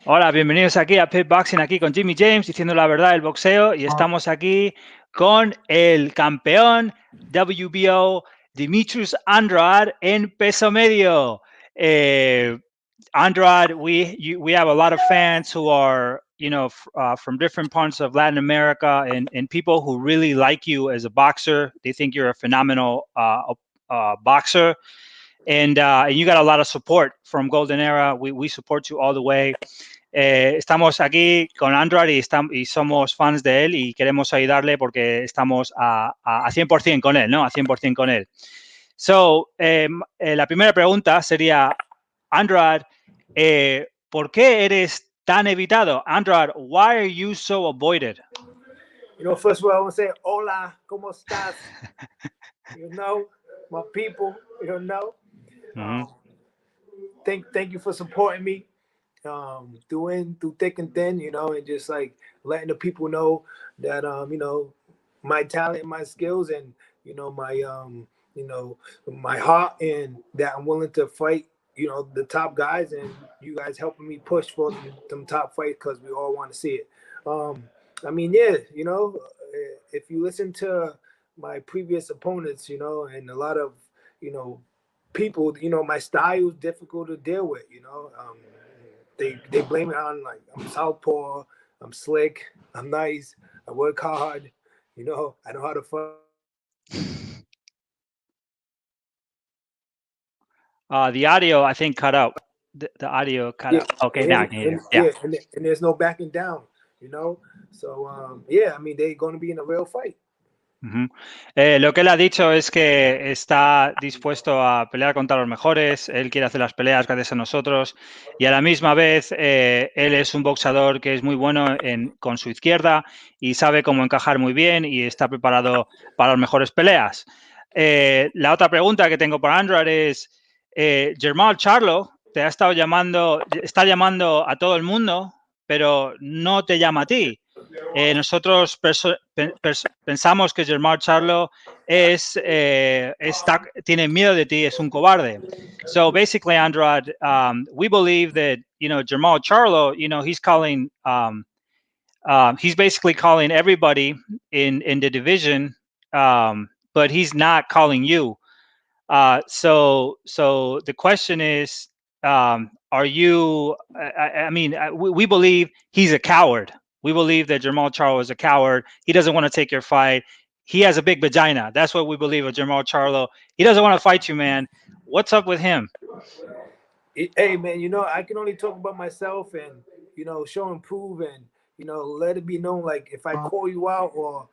Hola, bienvenidos aquí a Pitboxing, aquí con Jimmy James, diciendo la verdad del boxeo, y estamos aquí con el campeón WBO, Demetrius Andrade, en peso medio. Andrade, we have a lot of fans who are, from different parts of Latin America, and people who really like you as a boxer. They think you're a phenomenal boxer, and you got a lot of support from Golden Era. We support you all the way. Estamos aquí con Android y somos fans de él y queremos ayudarle porque estamos a 100% con él, ¿no? A 100% con él. So, la primera pregunta sería, Android, ¿por qué eres tan evitado? Android, why are you so avoided? First of all, I want to say, hola, ¿cómo estás? My people, thank you for supporting me through thick and thin, and just like letting the people know that, my talent and my skills and, my heart, and that I'm willing to fight, the top guys, and you guys helping me push for them top fights because we all want to see it. If you listen to my previous opponents, and a lot of, people, my style is difficult to deal with, they blame it on, like, I'm southpaw, I'm slick, I'm nice, I work hard, I know how to fight. The audio, I think, cut out. The audio cut out. Okay, now I can hear you. Yeah. And there's no backing down, So they're going to be in a real fight. Lo que él ha dicho es que está dispuesto a pelear contra los mejores, él quiere hacer las peleas gracias a nosotros y a la misma vez él es un boxeador que es muy bueno con su izquierda y sabe cómo encajar muy bien y está preparado para las mejores peleas. La otra pregunta que tengo para Andrade es, Germán Charlo te ha estado llamando, está llamando a todo el mundo, pero no te llama a ti. Nosotros pensamos que Germán Charlo tiene miedo de ti, es un cobarde. So basically, Andrade, we believe that, Germán Charlo, he's calling, he's basically calling everybody in the division, but he's not calling you. So the question is, are you, we believe he's a coward. We believe that Jermall Charlo is a coward. He doesn't want to take your fight. He has a big vagina. That's what we believe of Jermall Charlo. He doesn't want to fight you, man. What's up with him? Hey, man, I can only talk about myself and, show and prove and, let it be known, like, if I call you out or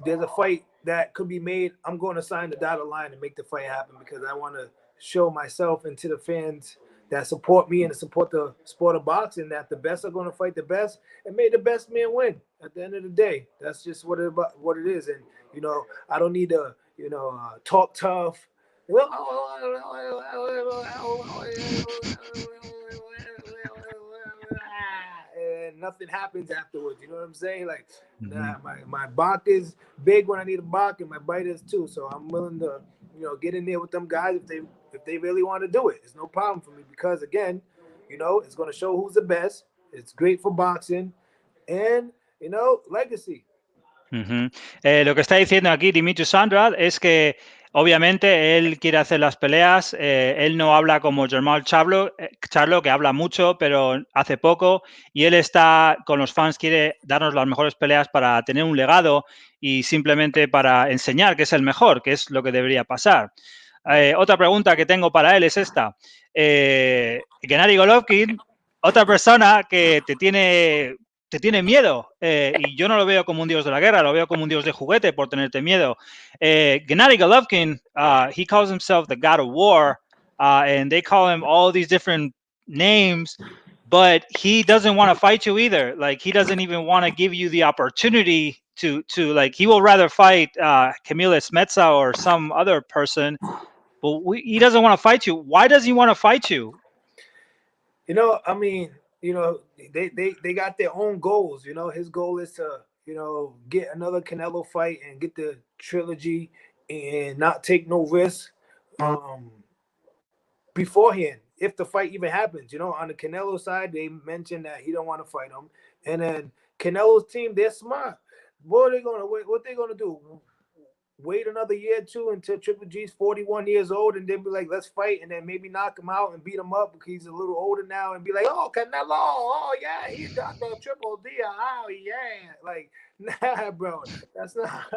there's a fight that could be made, I'm going to sign the dotted line and make the fight happen because I want to show myself and to the fans that support me and support the sport of boxing that the best are going to fight the best and may the best man win at the end of the day. That's just what it is. And, I don't need to, talk tough. And nothing happens afterwards. You know what I'm saying? Like, my bark is big when I need a bark, and my bite is too. So I'm willing to, get in there with them guys if they really want to do it. It's no problem for me because, again, it's going to show who's the best. It's great for boxing, and legacy. Lo que está diciendo aquí Demetrius Andrade es que obviamente él quiere hacer las peleas, él no habla como Germán Charlo, que habla mucho pero hace poco, y él está con los fans, quiere darnos las mejores peleas para tener un legado y simplemente para enseñar que es el mejor, que es lo que debería pasar. Otra pregunta que tengo para él es esta. Gennady Golovkin, otra persona que te tiene miedo, y yo no lo veo como un dios de la guerra, lo veo como un dios de juguete por tenerte miedo. Gennady Golovkin, he calls himself the god of war, and they call him all these different names, but he doesn't want to fight you either. Like, he doesn't even want to give you the opportunity to like, he will rather fight Camila Smetsa or some other person, but he doesn't want to fight you. Why does he want to fight you? They got their own goals. His goal is to, get another Canelo fight and get the trilogy and not take no risk beforehand. if the fight even happens. You know, on the Canelo side, they mentioned that he don't want to fight him, and then Canelo's team, they're smart. What are they gonna wait? What they gonna do? Wait another year or two until Triple G's 41 years old, and then be like, let's fight, and then maybe knock him out and beat him up because he's a little older now, and be like, oh, Canelo, oh yeah, he got the Triple D, oh yeah, like, nah, bro, that's not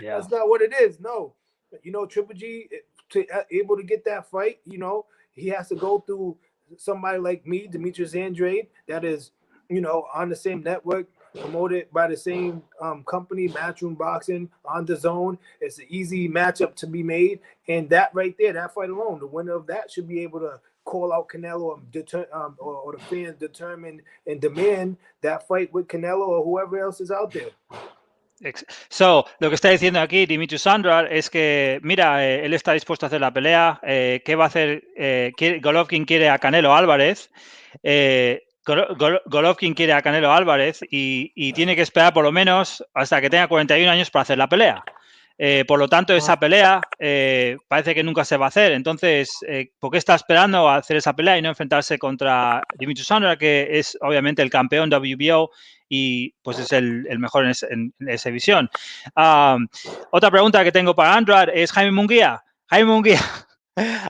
that's not what it is. No, you know, Triple G to able to get that fight, you know, he has to go through somebody like me, Demetrius Andrade, that is, you know, on the same network, promoted by the same company, Matchroom Boxing, on the zone. It's an easy matchup to be made, and that right there, that fight alone, the winner of that should be able to call out Canelo or the fans determine and demand that fight with Canelo or whoever else is out there. So, lo que está diciendo aquí Demetrius Andrade es que, mira, él está dispuesto a hacer la pelea. ¿Qué va a hacer? Golovkin quiere a Canelo Álvarez. Golovkin quiere a Canelo Álvarez y tiene que esperar por lo menos hasta que tenga 41 años para hacer la pelea. Por lo tanto, esa pelea parece que nunca se va a hacer. Entonces, ¿por qué está esperando a hacer esa pelea y no enfrentarse contra Demetrius Andrade, que es obviamente el campeón WBO y pues es el mejor en esa división? Otra pregunta que tengo para Andrade es Jaime Munguía. Jaime Munguía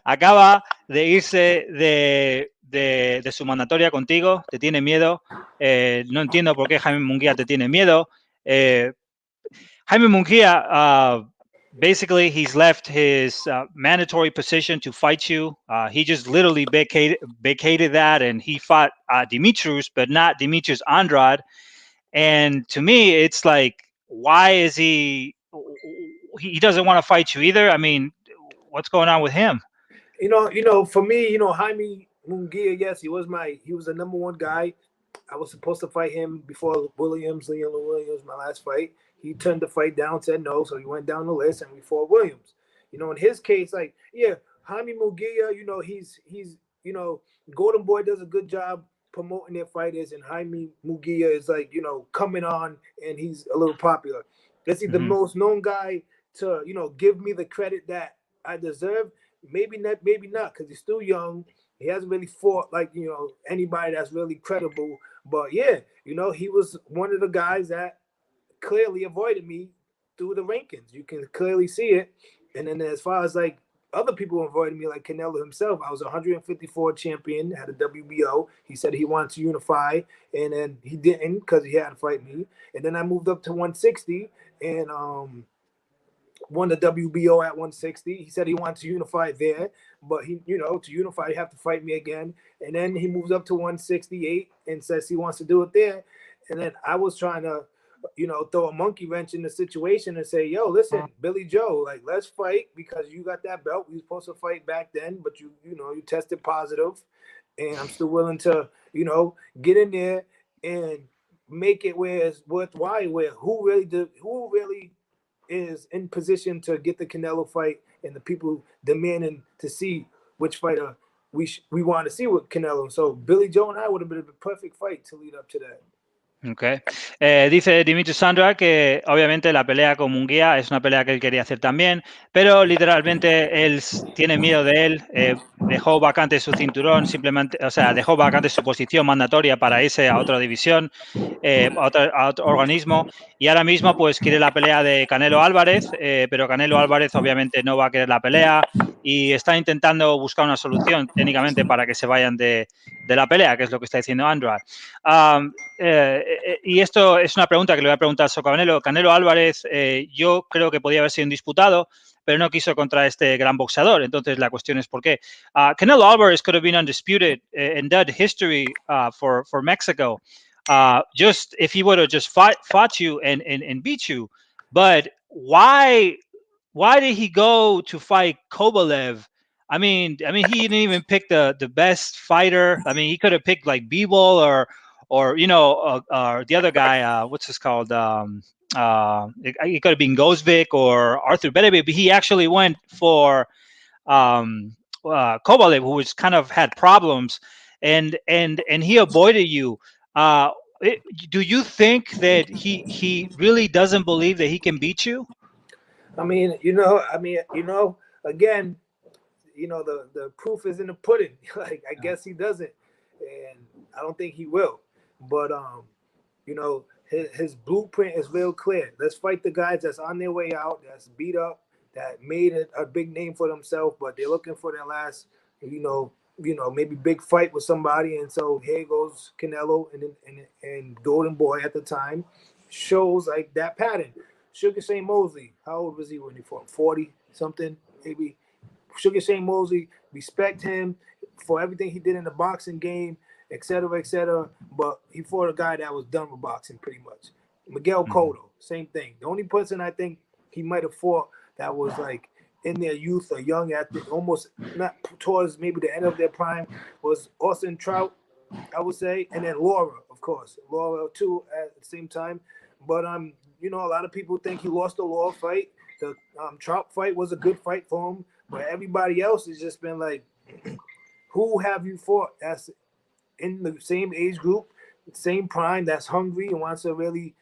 acaba de irse de su mandatoria contigo, te tiene miedo. No entiendo por qué Jaime Munguía te tiene miedo. Jaime Munguia, basically, he's left his mandatory position to fight you. He just literally vacated that, and he fought Demetrius, but not Demetrius Andrade. And to me, it's like, why is he doesn't want to fight you either? I mean, what's going on with him? You know, for me, you know, Jaime Munguia, yes, he was the number one guy. I was supposed to fight him before Leon Williams, my last fight. He turned the fight down, said no, so he went down the list and we fought Williams. You know, in his case, like, yeah, Jaime Munguia, you know, he's you know, Golden Boy does a good job promoting their fighters, and Jaime Munguia is like, you know, coming on and he's a little popular. Is he the most known guy to, you know, give me the credit that I deserve? Maybe not, because he's still young. He hasn't really fought like, you know, anybody that's really credible. But yeah, you know, he was one of the guys that clearly avoided me through the rankings. You can clearly see it. And then as far as like other people avoided me, like Canelo himself, I was 154 champion, had a WBO. He said he wanted to unify, and then he didn't because he had to fight me. And then I moved up to 160 and won the WBO at 160. He said he wanted to unify there, but he, you know, to unify, you have to fight me again. And then he moves up to 168 and says he wants to do it there. And then I was trying to, you know, throw a monkey wrench in the situation and say, yo, listen, Billy Joe, like, let's fight because you got that belt. We were supposed to fight back then, but you know, you tested positive, and I'm still willing to, you know, get in there and make it where it's worthwhile, where who really is in position to get the Canelo fight, and the people demanding to see which fighter we want to see with Canelo. So Billy Joe and I would have been a perfect fight to lead up to that. Okay. Dice Demetrius Andrade que obviamente la pelea con Munguia es una pelea que él quería hacer también, pero literalmente él tiene miedo de él, dejó vacante su cinturón, simplemente, o sea, dejó vacante su posición mandatoria para irse a otra división, a otro organismo, y ahora mismo pues quiere la pelea de Canelo Álvarez, pero Canelo Álvarez obviamente no va a querer la pelea y está intentando buscar una solución técnicamente para que se vayan de la pelea, que es lo que está diciendo Andrade. Y esto es una pregunta que le voy a preguntar a Canelo. Canelo Álvarez, yo creo que podía haber sido indisputado, pero no quiso contra este gran boxeador. Entonces, la cuestión es por qué. Canelo Álvarez could have been undisputed in that history for Mexico, just if he would have just fought you and beat you. But why did he go to fight Kovalev? I mean, he didn't even pick the best fighter. I mean, he could have picked like Bivol or you know, the other guy, what's this called? It could have been Gozvic or Arthur Beterbiev, but he actually went for Kovalev, who was kind of had problems, and he avoided you. Do you think that he really doesn't believe that he can beat you? I mean, again, the proof is in the pudding. Like, I guess he doesn't, and I don't think he will. But his blueprint is real clear. Let's fight the guys that's on their way out, that's beat up, that made a big name for themselves, but they're looking for their last, maybe big fight with somebody. And so here goes Canelo and Golden Boy at the time shows like that pattern. Sugar Shane Mosley, how old was he when he fought? 40 something, maybe. Sugar Shane Mosley, respect him for everything he did in the boxing game, et cetera, but he fought a guy that was done with boxing pretty much. Miguel Cotto, same thing. The only person I think he might have fought that was like in their youth or young at almost not towards maybe the end of their prime was Austin Trout, I would say, and then Laura, of course. Laura too at the same time. But a lot of people think he lost the Laura fight. The Trout fight was a good fight for him, but everybody else has just been like, who have you fought that's in the same age group, same prime, that's hungry and wants to really,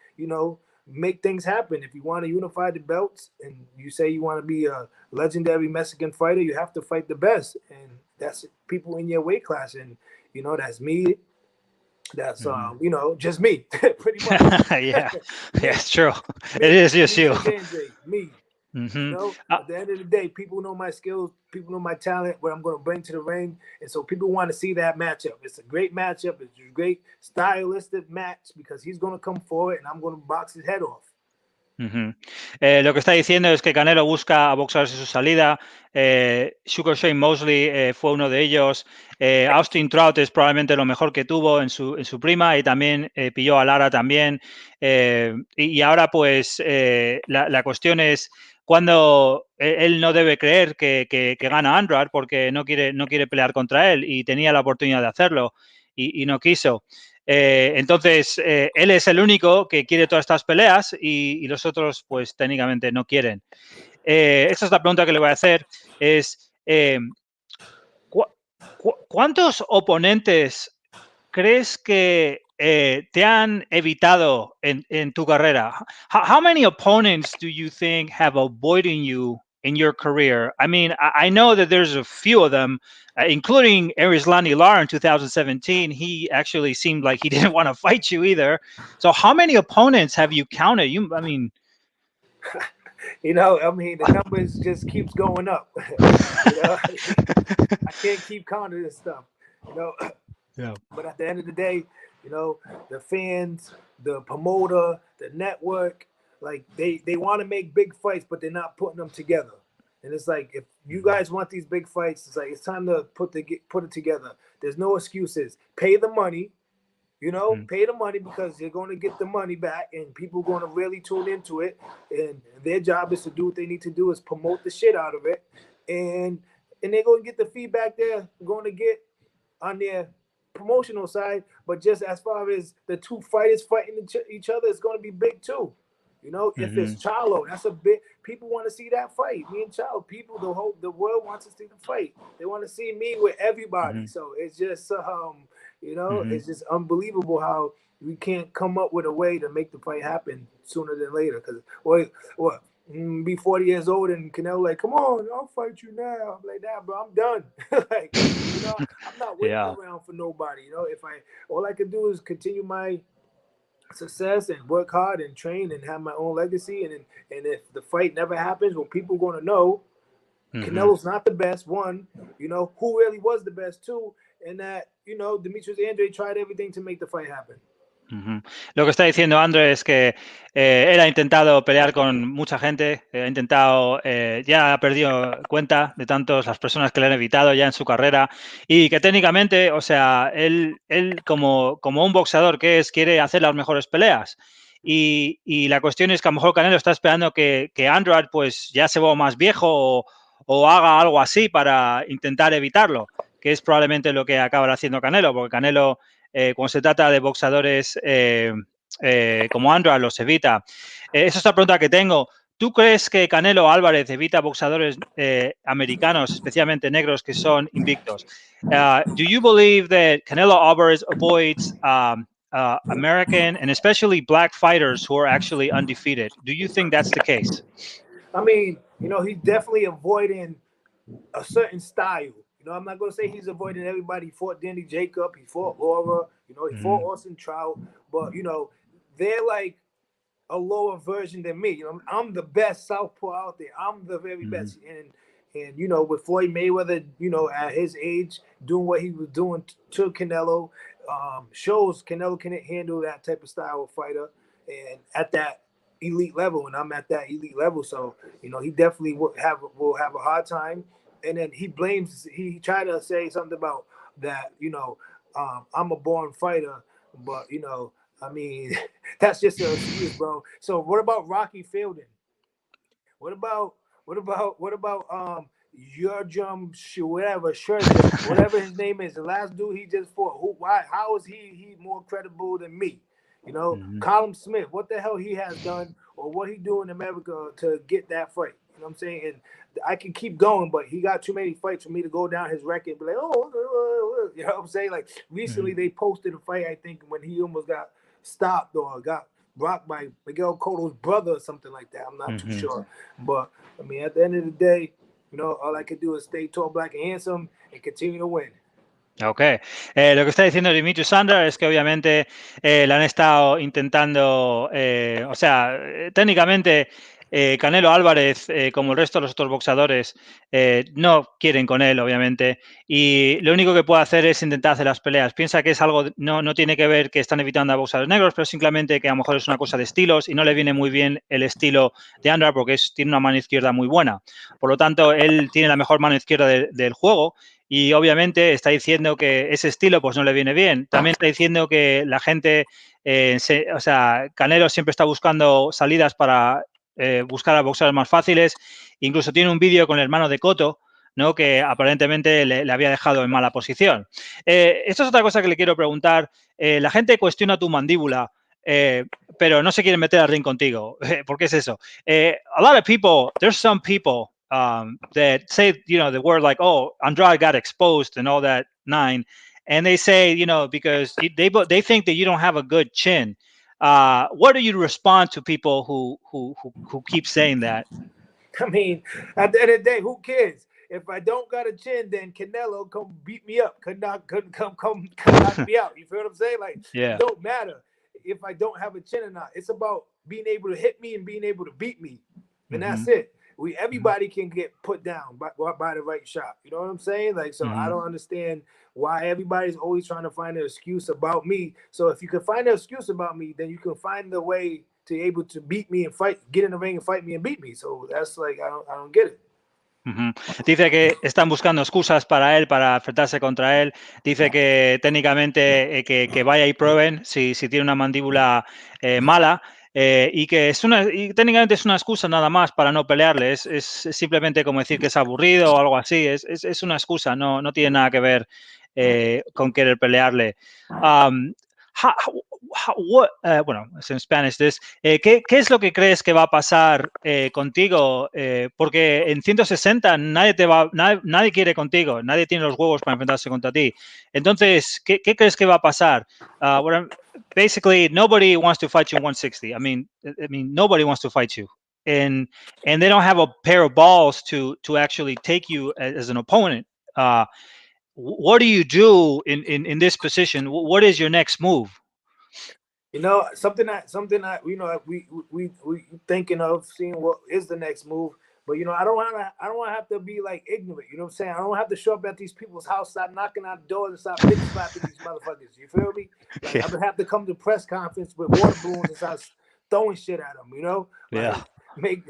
make things happen? If you want to unify the belts and you say you want to be a legendary Mexican fighter, you have to fight the best. And that's people in your weight class. And, that's me. That's, just me, pretty much. Yeah, it's true. It is just you. Me. At the end of the day, people know my skills, people know my talent, what I'm going to bring to the ring, and so people want to see that matchup. It's a great matchup. It's a great stylistic match because he's going to come forward and I'm going to box his head off. Lo que está diciendo es que Canelo busca a boxeadores en su salida. Sugar Shane Mosley fue uno de ellos. Austin Trout es probablemente lo mejor que tuvo en su prima y también pilló a Lara también. Y ahora pues la cuestión es cuando él no debe creer que gana Andrade porque no quiere pelear contra él y tenía la oportunidad de hacerlo y no quiso. Entonces, él es el único que quiere todas estas peleas y los otros, pues, técnicamente no quieren. Esta es la pregunta que le voy a hacer, es ¿cuántos oponentes crees que te han evitado en tu carrera? How many opponents do you think have avoided you in your career? I mean, I know that there's a few of them, including Arislani Lar in 2017. He actually seemed like he didn't want to fight you either. So how many opponents have you counted? The numbers just keeps going up. I can't keep counting this stuff, Yeah. But at the end of the day, the fans, the promoter, the network, like they want to make big fights, but they're not putting them together. And it's like, if you guys want these big fights, it's like it's time to put it together. There's no excuses. Pay the money, pay the money because you're going to get the money back, and people are going to really tune into it. And their job is to do what they need to do, is promote the shit out of it, and they're going to get the feedback they're going to get on their promotional side. But just as far as the two fighters fighting each other, it's going to be big too. If it's Charlo, that's a big. People want to see that fight. Me and Charlo, the world wants to see the fight. They want to see me with everybody. So it's just, it's just unbelievable how we can't come up with a way to make the fight happen sooner than later. Because what? Be 40 years old and Canelo like, come on, I'll fight you now. I'm like, nah, bro, I'm done. Like, I'm not waiting around for nobody. All I can do is continue my success and work hard and train and have my own legacy. And if the fight never happens, well, people are going to know Canelo's not the best, one, who really was the best, two, and that, Demetrius Andrade tried everything to make the fight happen. Lo que está diciendo André es que él ha intentado pelear con mucha gente, ha intentado, ya ha perdido cuenta de tantas las personas que le han evitado ya en su carrera y que técnicamente, o sea, él como un boxeador que es, quiere hacer las mejores peleas y la cuestión es que a lo mejor Canelo está esperando que Andrade pues ya se vea más viejo o haga algo así para intentar evitarlo, que es probablemente lo que acabará haciendo Canelo, porque Canelo cuando se trata de boxeadores como Andrade los evita. Esa es la pregunta que tengo. ¿Tú crees que Canelo Álvarez evita boxeadores americanos, especialmente negros, que son invictos? Do you believe that Canelo Álvarez avoids American and especially black fighters who are actually undefeated? Do you think that's the case? I mean, he's definitely avoiding a certain style. You know, I'm not gonna say he's avoiding everybody. He fought Danny Jacob, he fought Laura, you know, he fought Austin Trout, but you know, they're like a lower version than me. You know, I'm the best southpaw out there. I'm the very best. And you know, with Floyd Mayweather, you know, at his age, doing what he was doing to Canelo, shows Canelo can handle that type of style of fighter, and at that elite level. And I'm at that elite level, so you know, he definitely will have a hard time. And then he tried to say something about that. You know, I'm a born fighter, but you know. I mean, that's just an excuse, bro. So what about Rocky Fielding? What about your whatever Scherzer, whatever his name is, the last dude he just fought? How is he more credible than me? You know, Colin Smith, what the hell he has done or what he do in America to get that fight? You know what I'm saying? And I can keep going, but he got too many fights for me to go down his record and be like, you know what I'm saying? Like recently they posted a fight, I think, when he almost got stopped or got rocked by Miguel Cotto's brother or something like that. I'm not too sure. But, I mean, at the end of the day, you know, all I can do is stay tall, black, and handsome and continue to win. Ok. Lo que está diciendo Demetrius Andrade es que obviamente le han estado intentando, o sea, técnicamente Canelo Álvarez, como el resto de los otros boxadores, no quieren con él, obviamente, y lo único que puede hacer es intentar hacer las peleas. Piensa que es algo, no tiene que ver que están evitando a boxadores negros, pero simplemente que a lo mejor es una cosa de estilos y no le viene muy bien el estilo de Andrade porque tiene una mano izquierda muy buena. Por lo tanto, él tiene la mejor mano izquierda del juego. Y obviamente está diciendo que ese estilo pues no le viene bien. También está diciendo que la gente, o sea, Canelo siempre está buscando salidas para buscar a boxeadores más fáciles. Incluso tiene un vídeo con el hermano de Cotto, ¿no? Que aparentemente le había dejado en mala posición. Esto es otra cosa que le quiero preguntar. La gente cuestiona tu mandíbula, pero no se quieren meter al ring contigo. ¿Por qué es eso? A lot of people, there's some people that say, you know, the word like, oh, Andrade got exposed and all that nine. And they say, you know, because they think that you don't have a good chin. What do you respond to people who keep saying that? I mean, at the end of the day, who cares? If I don't got a chin, then Canelo come beat me up. Could knock me out. You feel what I'm saying? Like, It don't matter if I don't have a chin or not. It's about being able to hit me and being able to beat me. And that's it. Everybody can get put down by the right shot. You know what I'm saying? Like, so I don't understand why everybody's always trying to find an excuse about me. So if you can find an excuse about me, then you can find the way to be able to beat me and get in the ring and fight me and beat me. So that's like, I don't get it. Dice que están buscando excusas para él, para enfrentarse contra él. Dice que técnicamente que vaya y prueben si tiene una mandíbula mala. Y que técnicamente es una excusa nada más para no pelearle. Es simplemente como decir que es aburrido o algo así. Es una excusa, no tiene nada que ver con querer pelearle. Bueno, es en Spanish this. ¿Qué es lo que crees que va a pasar contigo? Porque en 160 nadie quiere contigo, nadie tiene los huevos para enfrentarse contra ti. Entonces, ¿qué crees que va a pasar? Basically, nobody wants to fight you in 160. I mean, nobody wants to fight you, and they don't have a pair of balls to actually take you as an opponent. What do you do in this position? What is your next move? You know, something that you know we thinking of seeing what is the next move. But you know, I don't want to have to be like ignorant. You know what I'm saying? I don't have to show up at these people's house, start knocking on doors, and start bitch slapping these motherfuckers. You feel me? Like, I would have to come to press conference with water balloons and start throwing shit at them. You know? Like,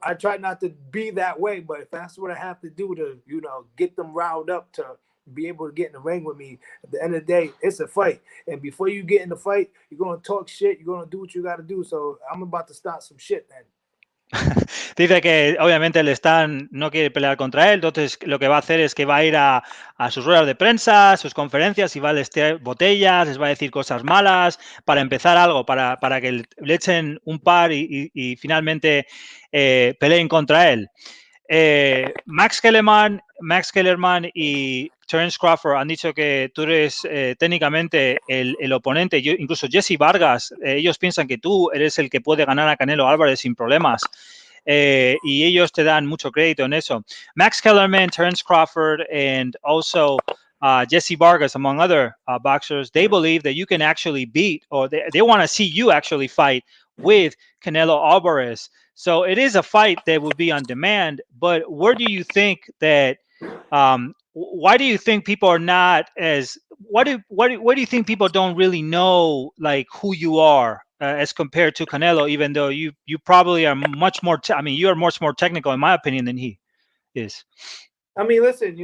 I try not to be that way, but if that's what I have to do to, you know, get them riled up to be able to get in the ring with me, at the end of the day, it's a fight. And before you get in the fight, you're going to talk shit, you're going to do what you got to do. So I'm about to start some shit then. Dice que obviamente no quiere pelear contra él, entonces lo que va a hacer es que va a ir a sus ruedas de prensa, a sus conferencias y va a vestir botellas, les va a decir cosas malas para empezar algo, para que le echen un par y finalmente peleen contra él. Max Kellerman y Terence Crawford han dicho que tú eres técnicamente el oponente. Incluso Jesse Vargas, ellos piensan que tú eres el que puede ganar a Canelo Álvarez sin problemas. y ellos te dan mucho crédito en eso. Max Kellerman, Terence Crawford, and also Jesse Vargas, among other boxers, they believe that you can actually beat, or they want to see you actually fight with Canelo Alvarez. So it is a fight that would be on demand, but where do you think that why do you think people are not as what do you think people don't really know like who you are as compared to Canelo, even though you probably are much more I mean you are much more technical in my opinion than he is. I mean, listen,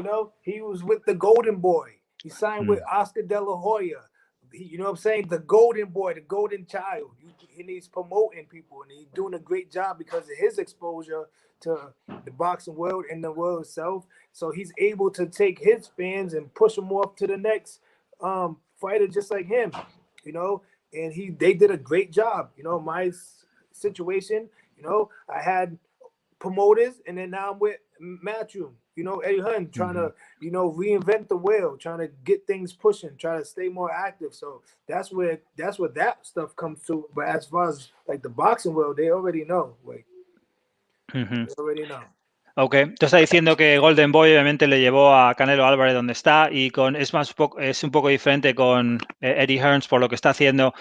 he was with the Golden Boy. He signed with Oscar De La Hoya. You know what I'm saying? The Golden Boy, the Golden Child. And he's promoting people, and he's doing a great job because of his exposure to the boxing world and the world itself. So he's able to take his fans and push them off to the next fighter just like him, and they did a great job. My situation, I had promoters, and then now I'm with Matchroom. Eddie Hearn trying to, reinvent the wheel, trying to get things pushing, trying to stay more active. So that's where that stuff comes to. But as far as like the boxing world, they already know. Like, they already know. Ok, tú estás diciendo que Golden Boy obviamente le llevó a Canelo Álvarez donde está y es un poco diferente con Eddie Hearns por lo que está haciendo,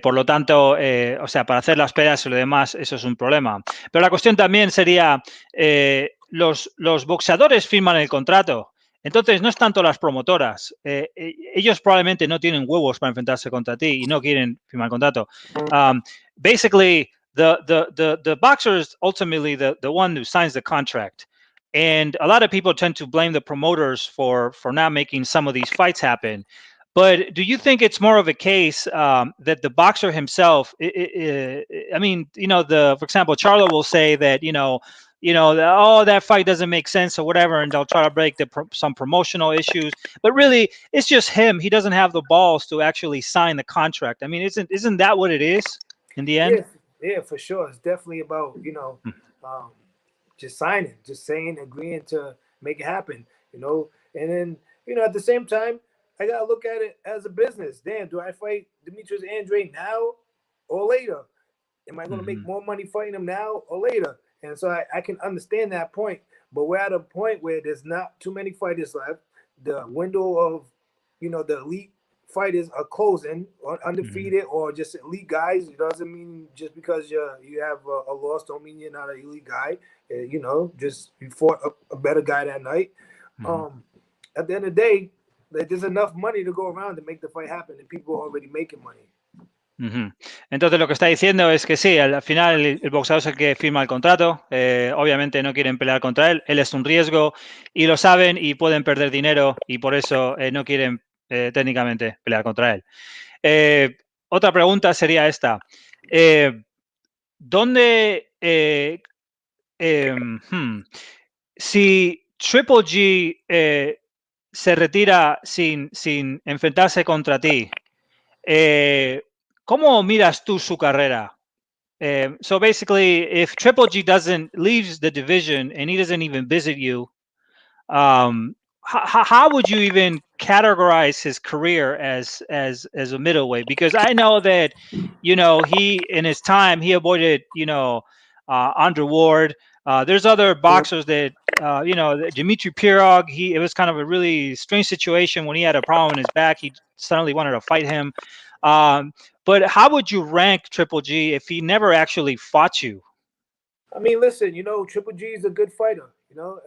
por lo tanto, o sea, para hacer las peleas y lo demás, eso es un problema. Pero la cuestión también sería, los boxeadores firman el contrato, entonces no es tanto las promotoras, ellos probablemente no tienen huevos para enfrentarse contra ti y no quieren firmar el contrato. Basically, the boxer is ultimately the one who signs the contract, and a lot of people tend to blame the promoters for not making some of these fights happen. But do you think it's more of a case that the boxer himself? I mean, for example, Charlo will say that that fight doesn't make sense or whatever, and they'll try to break some promotional issues. But really, it's just him. He doesn't have the balls to actually sign the contract. I mean, isn't that what it is in the end? Yeah, for sure. It's definitely about just signing, just saying, agreeing to make it happen. And then at the same time, I gotta look at it as a business. Damn, do I fight Demetrius Andrade now or later? Am I gonna make more money fighting him now or later? And so I can understand that point. But we're at a point where there's not too many fighters left. The window of the elite fighters are closing, or undefeated, or just elite guys. It doesn't mean just because you have a loss don't mean you're not an elite guy. Just you fought a better guy that night. At the end of the day, there's enough money to go around to make the fight happen, and people are already making money. Entonces lo que está diciendo es que sí, al final el boxeador es el que firma el contrato, obviamente no quieren pelear contra él es un riesgo y lo saben y pueden perder dinero y por eso no quieren técnicamente pelear contra él. Otra pregunta sería esta, ¿dónde si Triple G se retira sin enfrentarse contra ti, ¿cómo miras tú su carrera? So basically, if Triple G leaves the division and he doesn't even visit you, how would you even categorize his career as a middleweight? Because I know that he in his time he avoided Andre Ward. There's other boxers that Dimitri Pirog. It was kind of a really strange situation when he had a problem in his back. He suddenly wanted to fight him. But how would you rank Triple G if he never actually fought you? I mean, listen, Triple G is a good fighter.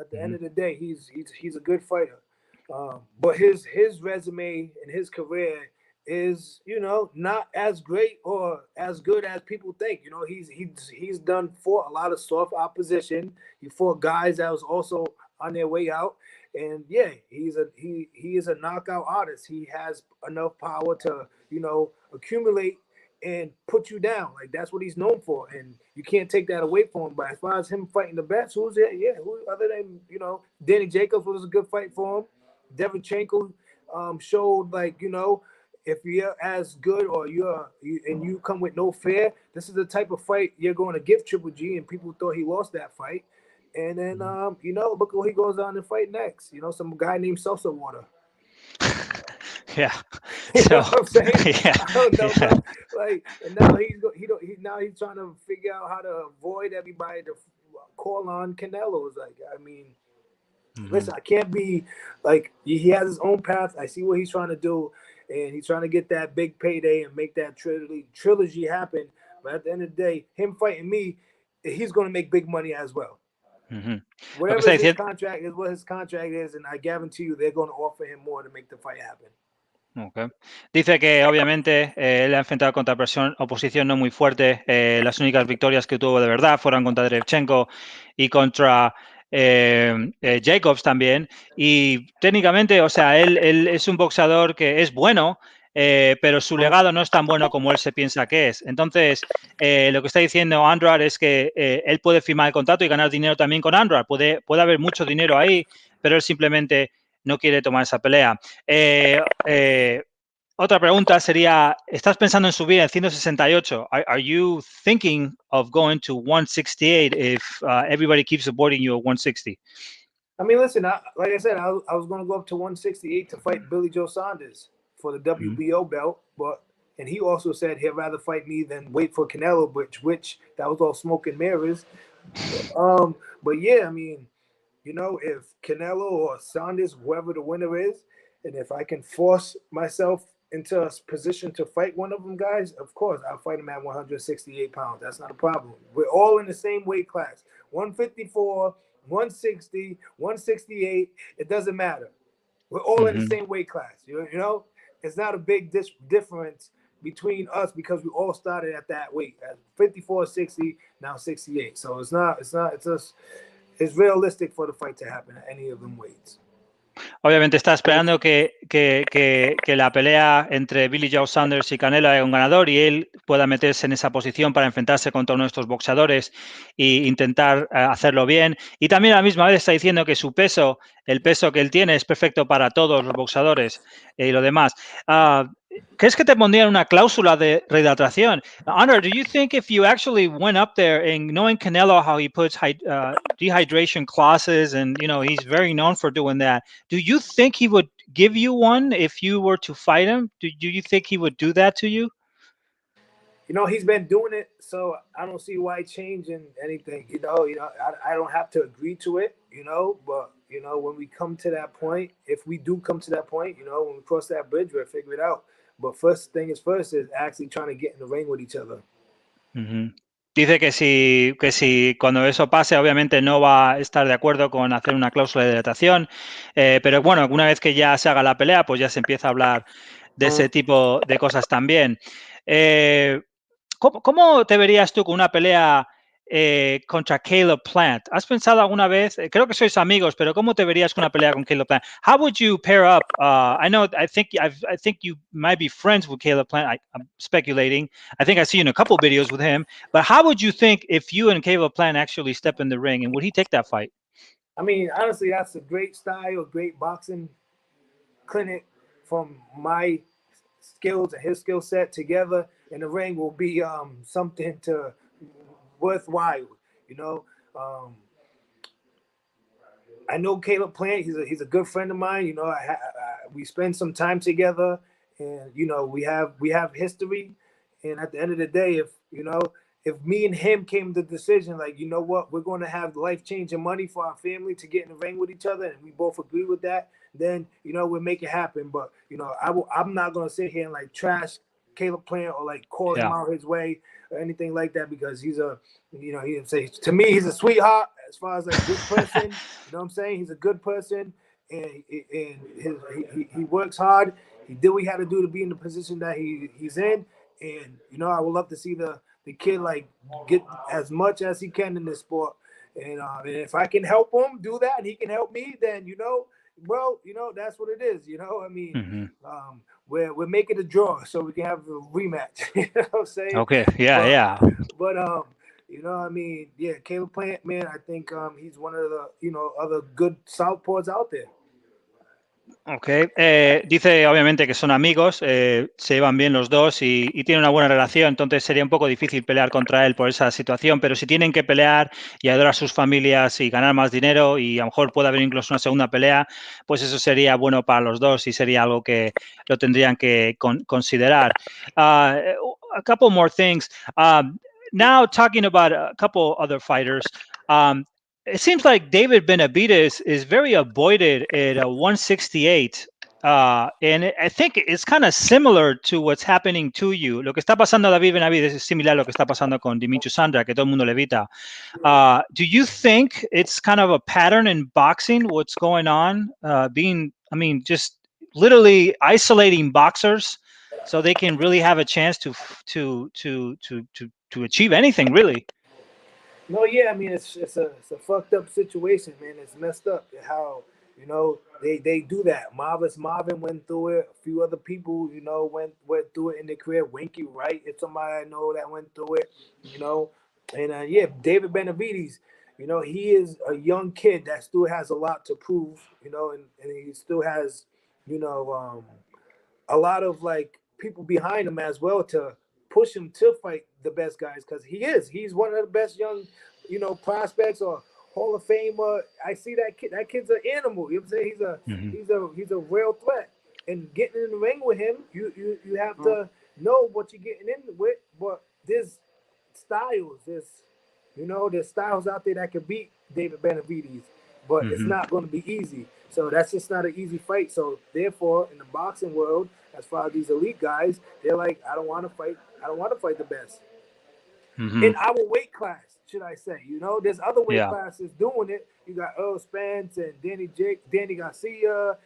At the end of the day, he's a good fighter. But his resume and his career is not as great or as good as people think. He's fought a lot of soft opposition. He fought guys that was also on their way out. And yeah, he is a knockout artist. He has enough power to accumulate and put you down. Like, that's what he's known for, and you can't take that away from him. But as far as him fighting the best, who's it? Yeah, who other than Danny Jacobs was a good fight for him. Devonchenko showed if you're as good or you come with no fear, this is the type of fight you're going to give Triple G, and people thought he lost that fight. And then look what he goes on to fight next. Some guy named Sosa Water. Yeah. You know what I'm saying? Yeah. I don't know, and now he's trying to figure out how to avoid everybody to call on Canelo. It's like, I mean, listen, I can't be like, he has his own path. I see what he's trying to do, and he's trying to get that big payday and make that trilogy happen. But at the end of the day, him fighting me, he's going to make big money as well. Lo que Whatever está his diciendo, contract is, what his contract is, and I guarantee you they're going to offer him more to make the fight happen. okay. Dice que obviamente él ha enfrentado contra oposición no muy fuerte. Las únicas victorias que tuvo de verdad fueron contra Derevchenko y contra Jacobs también. Y técnicamente, o sea, él es un boxeador que es bueno, pero su legado no es tan bueno como él se piensa que es. Entonces, lo que está diciendo Andrade es que él puede firmar el contrato y ganar dinero también con Andrade. Puede haber mucho dinero ahí, pero él simplemente no quiere tomar esa pelea. Otra pregunta sería, ¿estás pensando en subir en 168? Are you thinking of going to 168 if everybody keeps supporting you at 160? I mean, listen, like I said, I was going to go up to 168 to fight Billy Joe Saunders for the WBO belt, and he also said he'd rather fight me than wait for Canelo, which that was all smoke and mirrors. But yeah, I mean, you know, if Canelo or Saunders, whoever the winner is, and if I can force myself into a position to fight one of them guys, of course, I'll fight him at 168 pounds. That's not a problem. We're all in the same weight class. 154, 160, 168, it doesn't matter. We're all in the same weight class. You know, it's not a big difference between us because we all started at that weight, at 54, 60, now 68. So it's realistic for the fight to happen at any of them weights. Obviamente está esperando que la pelea entre Billy Joe Saunders y Canelo haya un ganador y él pueda meterse en esa posición para enfrentarse contra uno de estos boxeadores e intentar hacerlo bien. Y también a la misma vez está diciendo que su peso, el peso que él tiene, es perfecto para todos los boxeadores y lo demás. ¿Crees que te pondrían una cláusula de rehidratación? Honor, do you think if you actually went up there and knowing Canelo how he puts dehydration clauses and, you know, he's very known for doing that, do you think he would give you one if you were to fight him? Do you think he would do that to you? You know, he's been doing it, so I don't see why changing anything. You know, I don't have to agree to it, you know, but you know, when we come to that point, if we do come to that point, you know, when we cross that bridge, we'll figure it out. But first thing is first is actually trying to get in the ring with each other. Dice que si cuando eso pase, obviamente no va a estar de acuerdo con hacer una cláusula de hidratación, pero bueno, una vez que ya se haga la pelea, pues ya se empieza a hablar de ese tipo de cosas también. ¿Cómo te verías tú con una pelea contra Caleb Plant? ¿Has pensado alguna vez? Creo que sois amigos, pero ¿cómo te verías con una pelea con Caleb Plant? How would you pair up? I think you might be friends with Caleb Plant. I'm speculating. I think I've seen a couple videos with him. But how would you think if you and Caleb Plant actually step in the ring, and would he take that fight? I mean, honestly, that's a great style, great boxing clinic from my skills and his skill set together in the ring will be something to worthwhile, you know. I know Caleb Plant. He's a good friend of mine. You know, we spend some time together, and you know, we have history. And at the end of the day, if me and him came to the decision, like, you know what, we're going to have life-changing money for our family to get in the ring with each other, and we both agree with that, then, you know, we'll make it happen. But, you know, I'm not going to sit here and, like, trash Caleb Plant or, like, call him out his way or anything like that, because he's a, you know, to me, he's a sweetheart as far as, like, good person. You know what I'm saying? He's a good person, and he works hard. He did what he had to do to be in the position that he's in. And, you know, I would love to see the kid, like, get as much as he can in this sport. And if I can help him do that and he can help me, then, you know, well, you know, that's what it is. You know, I mean, we're making a draw so we can have a rematch. You know what I'm saying? Okay, yeah. But, you know, I mean, yeah, Caleb Plant, man, I think he's one of the, you know, other good southpaws out there. Ok, dice obviamente que son amigos, se llevan bien los dos y tienen una buena relación, entonces sería un poco difícil pelear contra él por esa situación, pero si tienen que pelear y ayudar a sus familias y ganar más dinero y a lo mejor puede haber incluso una segunda pelea, pues eso sería bueno para los dos y sería algo que lo tendrían que considerar. A couple more things. Now talking about a couple other fighters, it seems like David Benavidez is very avoided at a 168. And I think it's kind of similar to what's happening to you. Lo que está pasando a David Benavidez es similar a lo que está pasando con Demetrius Andrade, que todo el mundo le evita. Do you think it's kind of a pattern in boxing, what's going on? Just literally isolating boxers so they can really have a chance to achieve anything, really. No, yeah, I mean it's a fucked up situation, man. It's messed up how they do that. Marvin went through it. A few other people went through it in their career. Winky Wright is somebody I know that went through it. And yeah, David Benavidez. He is a young kid that still has a lot to prove. And he still has a lot of like people behind him as well to push him to fight the best guys, because he's one of the best young prospects or Hall of Famer. I see that kid's an animal. You know what I'm saying? He's a real threat, and getting in the ring with him, you have to know what you're getting in with. But there's styles out there that can beat David Benavidez, but it's not going to be easy. So that's just not an easy fight. So therefore, in the boxing world, as far as these elite guys, they're like, I don't want to fight the best. In our weight class, should I say? There's other weight classes doing it. You got Earl Spence and Danny Garcia,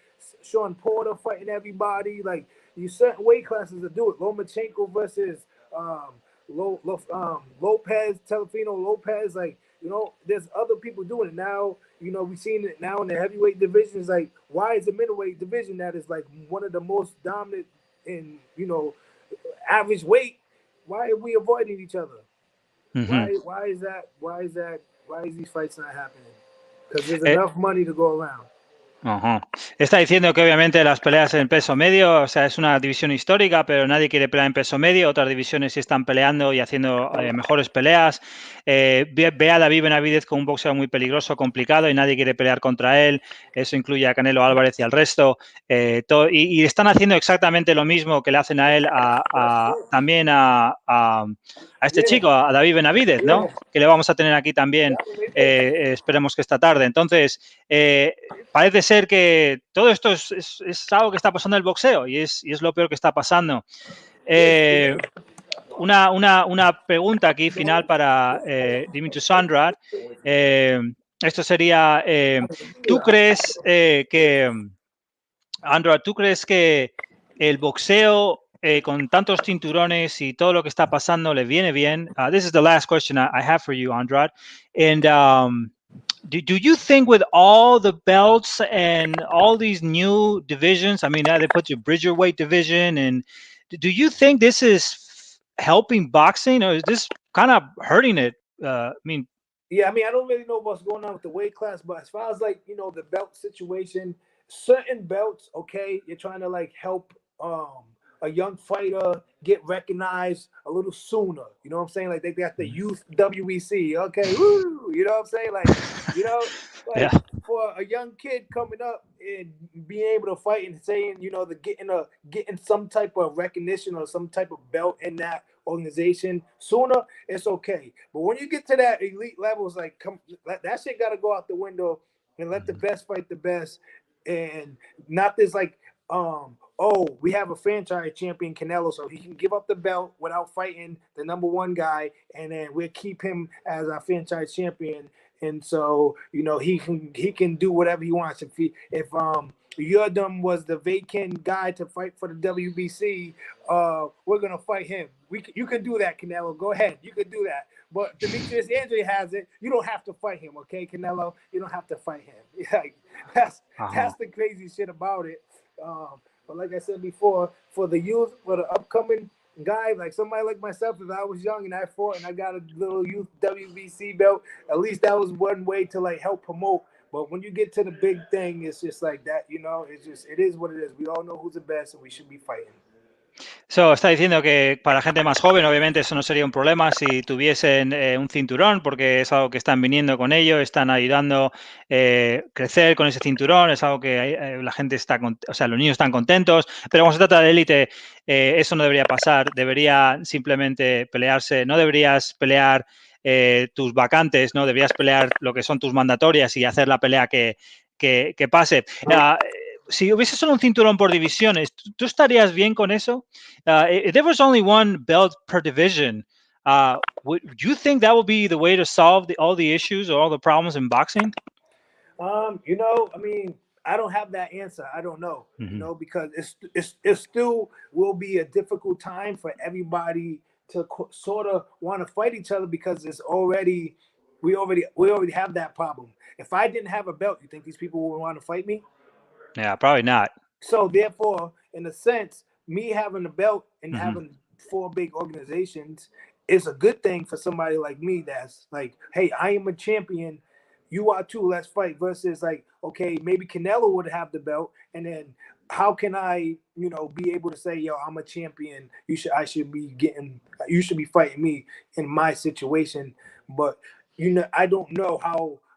Sean Porter fighting everybody. Like, you certain weight classes that do it. Lomachenko versus Lopez, Telefino Lopez. Like, there's other people doing it now. We've seen it now in the heavyweight divisions. Like, why is the middleweight division that is like one of the most dominant in average weight? Why are we avoiding each other? Why is that? Why is these fights not happening? Because there's enough money to go around. Está diciendo que obviamente las peleas en peso medio, o sea, es una división histórica, pero nadie quiere pelear en peso medio. Otras divisiones sí están peleando y haciendo mejores peleas. Ve a David Benavidez con un boxeo muy peligroso, complicado, y nadie quiere pelear contra él. Eso incluye a Canelo Álvarez y al resto. Y están haciendo exactamente lo mismo que le hacen a él también a este chico, a David Benavidez, ¿no? Que le vamos a tener aquí también, esperemos que esta tarde. Entonces, parece ser que todo esto es algo que está pasando en el boxeo y es lo peor que está pasando. Una pregunta aquí final para Demetrius Andrade. Esto sería, ¿tú crees Andrade, tú crees que el boxeo con tantos cinturones y todo lo que está pasando le viene bien? This is the last question I have for you, Andrade. And do you think with all the belts and all these new divisions, I mean, they put your Bridgerweight division, and do you think this is helping boxing, or is this kind of hurting it? Yeah, I don't really know what's going on with the weight class, but as far as like, the belt situation, certain belts, okay, you're trying to like help a young fighter get recognized a little sooner. You know what I'm saying? Like, they got the youth WEC. Okay, woo! You know what I'm saying? Like, for a young kid coming up and being able to fight and saying, getting some type of recognition or some type of belt in that organization sooner, it's okay. But when you get to that elite levels, like, that shit got to go out the window and let the best fight the best, and not this like, we have a franchise champion, Canelo, so he can give up the belt without fighting the number one guy, and then we'll keep him as our franchise champion. And so, he can do whatever he wants. If Yurdam was the vacant guy to fight for the WBC, we're gonna fight him. You can do that, Canelo. Go ahead, you can do that. But Demetrius Andrade has it. You don't have to fight him, okay, Canelo? You don't have to fight him. That's the crazy shit about it. But like I said before, for the youth, for the upcoming guy, like somebody like myself, if I was young and I fought and I got a little youth WBC belt, at least that was one way to like help promote. But when you get to the big thing, it's just like that, it is what it is. We all know who's the best and we should be fighting. So, está diciendo que para gente más joven, obviamente, eso no sería un problema si tuviesen un cinturón, porque es algo que están viniendo con ello, están ayudando a crecer con ese cinturón, es algo que la gente está, los niños están contentos, pero cuando se trata de élite, eso no debería pasar, debería simplemente pelearse, no deberías pelear tus vacantes, ¿no? Deberías pelear lo que son tus mandatorias y hacer la pelea que pase. Si hubiese solo un cinturón por divisiones, ¿tú estarías bien con eso? If there was only one belt per division, would you think that would be the way to solve all the issues or all the problems in boxing? You know, I mean, I don't have that answer. I don't know, you know, because it still will be a difficult time for everybody to sort of want to fight each other because it's already we already have that problem. If I didn't have a belt, you think these people would want to fight me? Yeah, probably not. So therefore, in a sense, me having a belt and having 4 big organizations is a good thing for somebody like me that's like, hey, I am a champion. You are too. Let's fight. Versus like, okay, maybe Canelo would have the belt, and then how can I, you know, be able to say, yo, I'm a champion. You should be fighting me in my situation. But you know, I don't know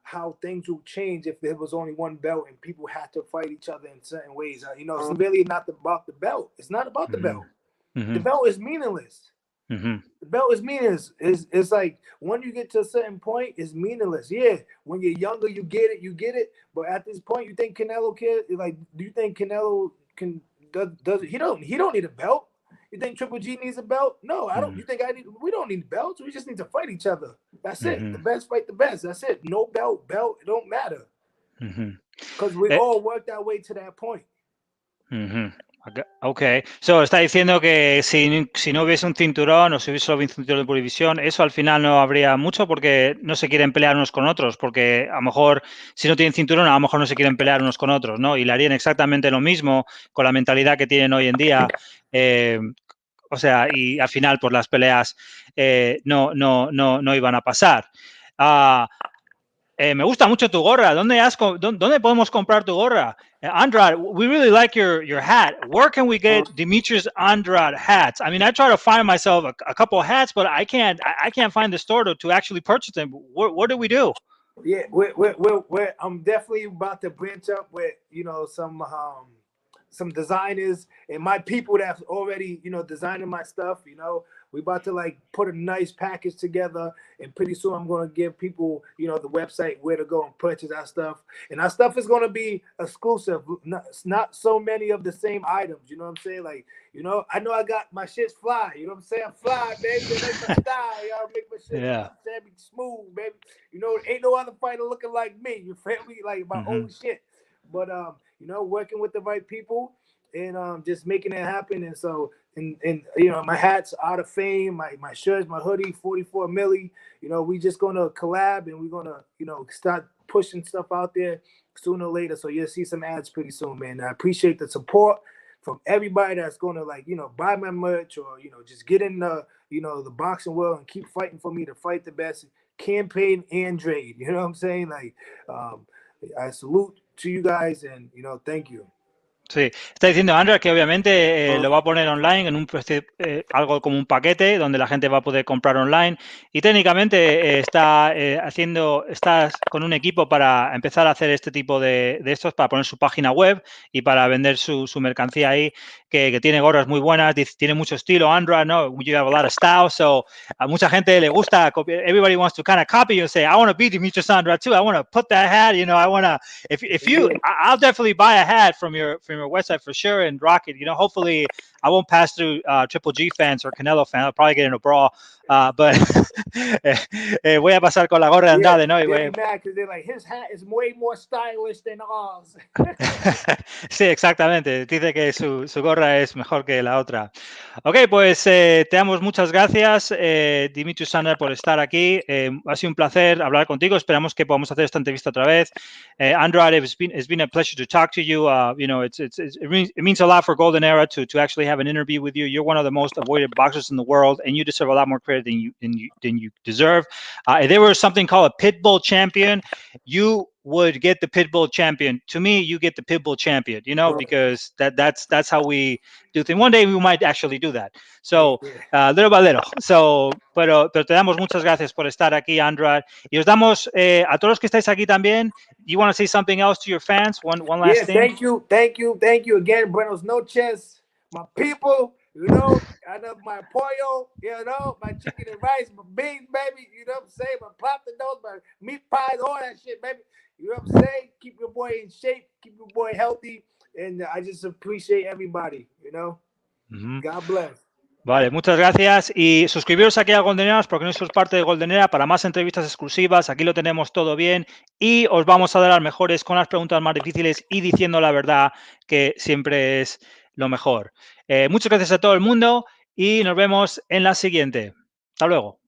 how things will change if there was only one belt and people had to fight each other in certain ways. You know, it's really not about the belt. It's not about the belt. The belt is meaningless. The belt is meaningless. It's like when you get to a certain point, it's meaningless. Yeah, when you're younger, you get it. But at this point, you think Canelo can like? Do you think Canelo can does he don't need a belt? You think Triple G needs a belt? No, I don't. You think we don't need belts. We just need to fight each other. That's it. The best fight the best. That's it. No belt. It don't matter. Because we all worked our way to that point. Ok, so está diciendo que si no hubiese un cinturón o si hubiese solo un cinturón de prohibición, eso al final no habría mucho porque no se quieren pelear unos con otros, porque a lo mejor si no tienen cinturón, a lo mejor no se quieren pelear unos con otros, ¿no? Y le harían exactamente lo mismo con la mentalidad que tienen hoy en día. O sea, y al final, pues las peleas no iban a pasar. Me gusta mucho tu gorra. ¿Dónde podemos comprar tu gorra? Andrade, we really like your hat. Where can we get Demetrius Andrade hats? I mean, I try to find myself a couple of hats, but I can't find the store to actually purchase them. What do we do? Yeah, I'm definitely about to branch up with, you know, some designers and my people that's already, you know, designing my stuff. You know, we about to like put a nice package together, and pretty soon I'm going to give people, you know, the website where to go and purchase our stuff. And our stuff is going to be exclusive, not so many of the same items. You know what I'm saying? Like, you know I got my shit's fly. You know what I'm saying? I'm fly, baby. They make my style. Y'all make my shit be smooth, baby. You know, ain't no other fighter looking like me. You feel me? Like my own shit. But you know, working with the right people and just making it happen. And so, and you know, my hats Out of Fame, my shirts, my hoodie, 44 milli. You know, we just gonna collab and we're gonna, you know, start pushing stuff out there sooner or later. So you'll see some ads pretty soon, man. I appreciate the support from everybody that's gonna, like, you know, buy my merch or, you know, just get in the, you know, the boxing world and keep fighting for me to fight the best. Campaign Andrade, you know what I'm saying? Like, I salute to you guys and, you know, thank you. Sí, está diciendo Andrea que obviamente lo va a poner online en algo como un paquete donde la gente va a poder comprar online y técnicamente está con un equipo para empezar a hacer este tipo de estos, para poner su página web y para vender su mercancía ahí, que tiene gorras muy buenas, tiene mucho estilo. Andrea, no, you have a lot of style, so a mucha gente le gusta, everybody wants to kind of copy you and say, I want to be Demetrius Andrade too, I want to put that hat, you know, I want to, if you, I'll definitely buy a hat from your website for sure and rock it. You know, hopefully I won't pass through Triple G fans or Canelo fans. I'll probably get in a brawl, but voy a pasar con la gorra de Andrade, ¿no? They're mad because they're like, his hat is way more stylish than ours. Sí, exactamente. Dice que su gorra es mejor que la otra. Ok, pues te damos muchas gracias, Demetrius Andrade, por estar aquí. Ha sido un placer hablar contigo. Esperamos que podamos hacer esta entrevista otra vez. Andrade, it's been a pleasure to talk to you. You know, it means a lot for Golden Era to actually have an interview with you. You're one of the most avoided boxers in the world, and you deserve a lot more credit than you deserve. If there was something called a Pitbull champion, you would get the Pitbull champion. To me, you get the Pitbull champion, you know, because that's how we do things. One day we might actually do that. So, little by little. So, pero te damos muchas gracias por estar aquí, Andrade. Y os damos, a todos los que estáis aquí también, you want to say something else to your fans? One last thing? Thank you again. Buenos noches, my people. You know, I love my pollo, you know, my chicken and rice, my beans, baby. You know what I'm saying? My pasta noodles, my meat pies, all that shit, baby. You know what I'm saying? Keep your boy in shape, keep your boy healthy, and I just appreciate everybody, you know. God bless. Vale, muchas gracias y suscribiros aquí a Goldeneras porque no sois parte de Goldenera para más entrevistas exclusivas, aquí lo tenemos todo bien y os vamos a dar las mejores con las preguntas más difíciles y diciendo la verdad que siempre es lo mejor. Muchas gracias a todo el mundo y nos vemos en la siguiente. Hasta luego.